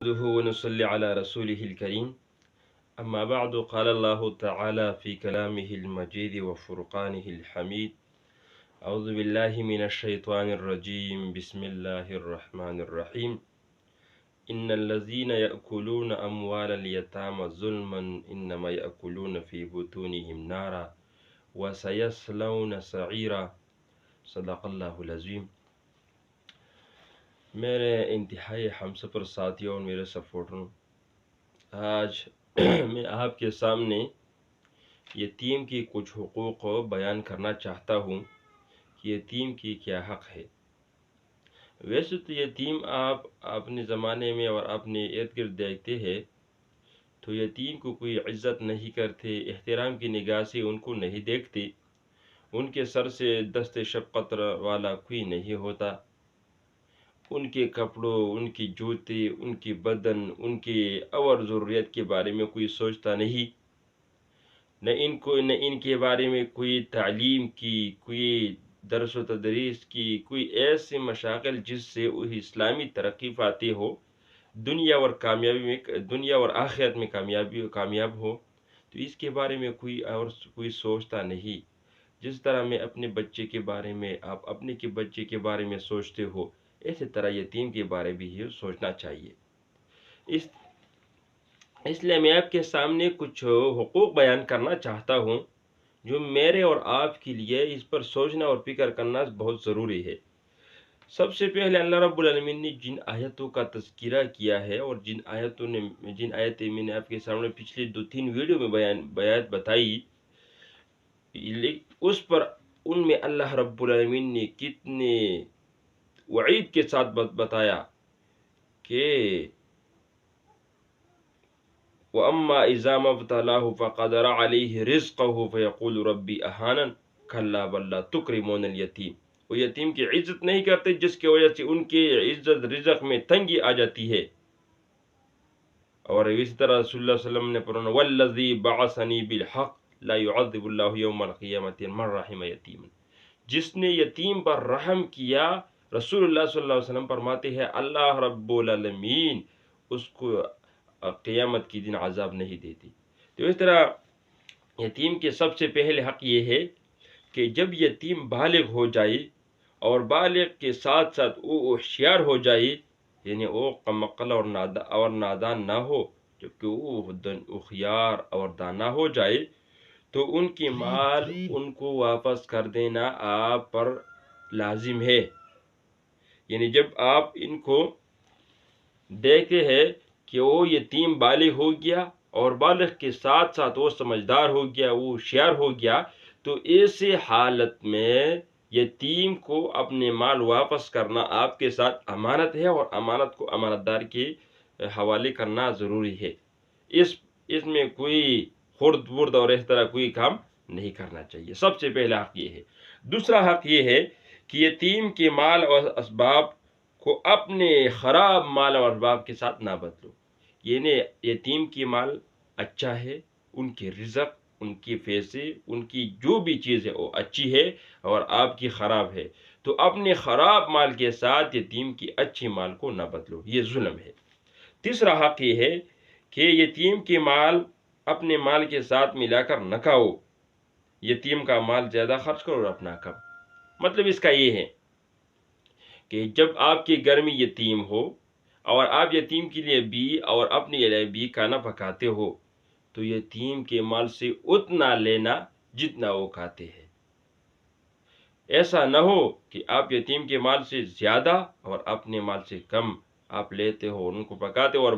نحمده ونصلي على رسوله الكريم أما بعد قال الله تعالى في كلامه المجيد وفرقانه الحميد أعوذ بالله من الشيطان الرجيم بسم الله الرحمن الرحيم إن الذين يأكلون أموال اليتامى ظلما إنما يأكلون في بطونهم نارا وسيصلون سعيرا صدق الله العظيم۔ میرے انتہائی ہمسفر ساتھیوں اور میرے سپورٹروں، آج میں آپ کے سامنے یتیم کی کچھ حقوق کو بیان کرنا چاہتا ہوں کہ یتیم کی کیا حق ہے۔ ویسے تو یتیم آپ اپنے زمانے میں اور اپنے ارد گرد دیکھتے ہیں تو یتیم کو کوئی عزت نہیں کرتے، احترام کی نگاہ سے ان کو نہیں دیکھتے، ان کے سر سے دست شفقت والا کوئی نہیں ہوتا، ان کے کپڑوں، ان کی جوتے، ان کی بدن، ان کی اور ضروریت کے بارے میں کوئی سوچتا نہیں، نہ ان کے بارے میں کوئی تعلیم کی، کوئی درس و تدریس کی، کوئی ایسے مشاغل جس سے وہ اسلامی ترقی پاتے ہو، دنیا اور آخرت میں کامیاب ہو، تو اس کے بارے میں کوئی سوچتا نہیں۔ جس طرح میں اپنے بچے کے بارے میں، آپ اپنے کے بچے کے بارے میں سوچتے ہو، اسی طرح یتیم کے بارے بھی یہ سوچنا چاہیے۔ اس لیے میں آپ کے سامنے کچھ حقوق بیان کرنا چاہتا ہوں جو میرے اور آپ کے لیے اس پر سوچنا اور فکر کرنا بہت ضروری ہے۔ سب سے پہلے اللہ رب العالمین نے جن آیتوں کا تذکرہ کیا ہے اور جن آیتیں میں نے آپ کے سامنے پچھلے 2-3 ویڈیو میں بیان بتائی، ان میں اللہ رب العالمین نے کتنے وعید کے ساتھ بتایا کہ وَأَمَّا إِذَا مَا ابْتَلَاهُ فَقَدَرَ عَلَيْهِ رِزْقَهُ فَيَقُولُ رَبِّي أَهَانَنِ كَلَّا بَل لَّا تُكْرِمُونَ الْيَتِيمَ۔ وہ یتیم کی عزت نہیں کرتے، جس کی وجہ سے ان کی عزت رزق میں تنگی آ جاتی ہے۔ اور اسی طرح رسول اللہ صلی اللہ علیہ وسلم نے فرمایا وَالَّذِي بَعَثَنِي بِالْحَقِّ لَا يُعَذِّبُ اللَّهُ يَوْمَ الْقِيَامَةِ مَن رَّحِمَ يَتِيمًا۔ جس نے یتیم پر رحم کیا، رسول اللہ صلی اللہ علیہ وسلم فرماتے ہیں اللہ رب العالمین اس کو قیامت کی دن عذاب نہیں دیتی۔ تو اس طرح یتیم کے سب سے پہلے حق یہ ہے کہ جب یتیم بالغ ہو جائے اور بالغ کے ساتھ ساتھ وہ ہوشیار ہو جائے، یعنی وہ کم عقل اور نادان نہ ہو، جبکہ وہ ہوشیار اور دانا ہو جائے، تو ان کی مال ان کو واپس کر دینا آپ پر لازم ہے۔ یعنی جب آپ ان کو دیکھتے ہیں کہ وہ یتیم بالغ ہو گیا اور بالغ کے ساتھ ساتھ وہ سمجھدار ہو گیا، وہ ہوشیار ہو گیا، تو ایسے حالت میں یتیم کو اپنے مال واپس کرنا آپ کے ساتھ امانت ہے، اور امانت کو امانت دار کے حوالے کرنا ضروری ہے۔ اس میں کوئی خرد برد اور اس طرح کوئی کام نہیں کرنا چاہیے۔ سب سے پہلا حق یہ ہے۔ دوسرا حق یہ ہے کہ یتیم کے مال اور اسباب کو اپنے خراب مال اور اسباب کے ساتھ نہ بدلو۔ یعنی یتیم کی مال اچھا ہے، ان کی رزق، ان کی پیسے، ان کی جو بھی چیز ہے وہ اچھی ہے اور آپ کی خراب ہے، تو اپنے خراب مال کے ساتھ یتیم کی اچھی مال کو نہ بدلو، یہ ظلم ہے۔ تیسرا حق یہ ہے کہ یتیم کی مال اپنے مال کے ساتھ ملا کر نہ کھاؤ۔ یتیم کا مال زیادہ خرچ کرو اور اپنا کم۔ مطلب اس کا یہ ہے کہ جب آپ کے گھر میں یتیم ہو اور آپ یتیم کے لیے بھی اور اپنے لیے بھی کھانا پکاتے ہو، تو یتیم کے مال سے اتنا لینا جتنا وہ کھاتے ہیں۔ ایسا نہ ہو کہ آپ یتیم کے مال سے زیادہ اور اپنے مال سے کم آپ لیتے ہو، ان کو پکاتے ہو اور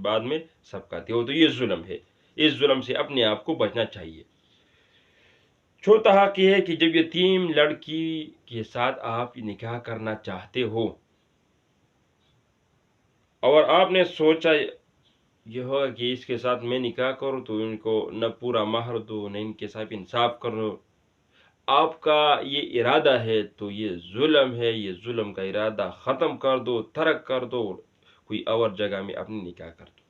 بعد میں سب کھاتے ہو، تو یہ ظلم ہے۔ اس ظلم سے اپنے آپ کو بچنا چاہیے۔ چوتھا حق یہ ہے کہ جب یتیم لڑکی کے ساتھ آپ نکاح کرنا چاہتے ہو اور آپ نے سوچا یہ ہوگا کہ اس کے ساتھ میں نکاح کروں تو ان کو نہ پورا مہر دو، نہ ان کے ساتھ انصاف کرو، آپ کا یہ ارادہ ہے، تو یہ ظلم ہے۔ یہ ظلم کا ارادہ ختم کر دو، ترک کر دو، کوئی اور جگہ میں اپنی نکاح کر دو۔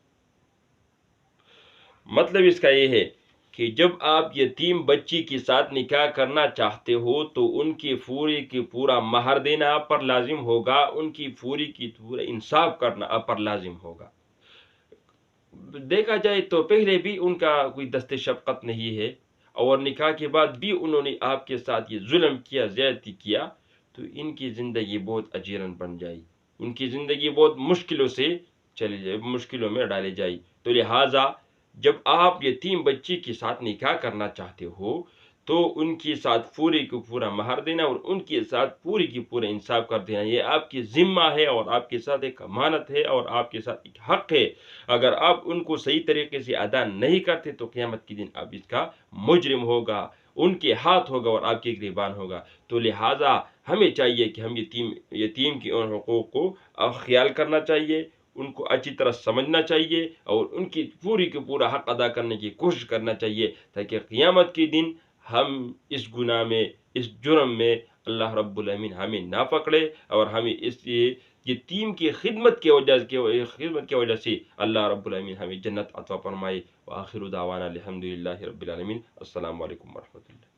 مطلب اس کا یہ ہے کہ جب آپ یتیم بچی کے ساتھ نکاح کرنا چاہتے ہو تو ان کی پورا مہر دینا آپ پر لازم ہوگا، ان کی پورا انصاف کرنا آپ پر لازم ہوگا۔ دیکھا جائے تو پہلے بھی ان کا کوئی دست شفقت نہیں ہے، اور نکاح کے بعد بھی انہوں نے آپ کے ساتھ یہ ظلم کیا، زیادتی کیا، تو ان کی زندگی بہت اجیرن بن جائے، ان کی زندگی بہت مشکلوں سے چلی جائے، مشکلوں میں ڈالی جائے۔ تو لہٰذا جب آپ یتیم بچی کے ساتھ نکاح کرنا چاہتے ہو تو ان کے ساتھ پورا مہر دینا اور ان کے ساتھ پورا انصاف کر دینا، یہ آپ کی ذمہ ہے اور آپ کے ساتھ ایک امانت ہے اور آپ کے ساتھ ایک حق ہے۔ اگر آپ ان کو صحیح طریقے سے ادا نہیں کرتے تو قیامت کے دن آپ اس کا مجرم ہوگا، ان کے ہاتھ ہوگا اور آپ کے گریبان ہوگا۔ تو لہٰذا ہمیں چاہیے کہ ہم یتیم کے ان حقوق کو خیال کرنا چاہیے، ان کو اچھی طرح سمجھنا چاہیے اور ان کی پورا حق ادا کرنے کی کوشش کرنا چاہیے، تاکہ قیامت کے دن ہم اس گناہ میں، اس جرم میں اللہ رب العالمین ہمیں نہ پکڑے، اور ہمیں اس یتیم کی خدمت کی وجہ سے اللہ رب العالمین ہمیں جنت عطا فرمائے۔ وآخر دعوانا الحمدللہ رب العالمین۔ السلام علیکم ورحمۃ اللہ۔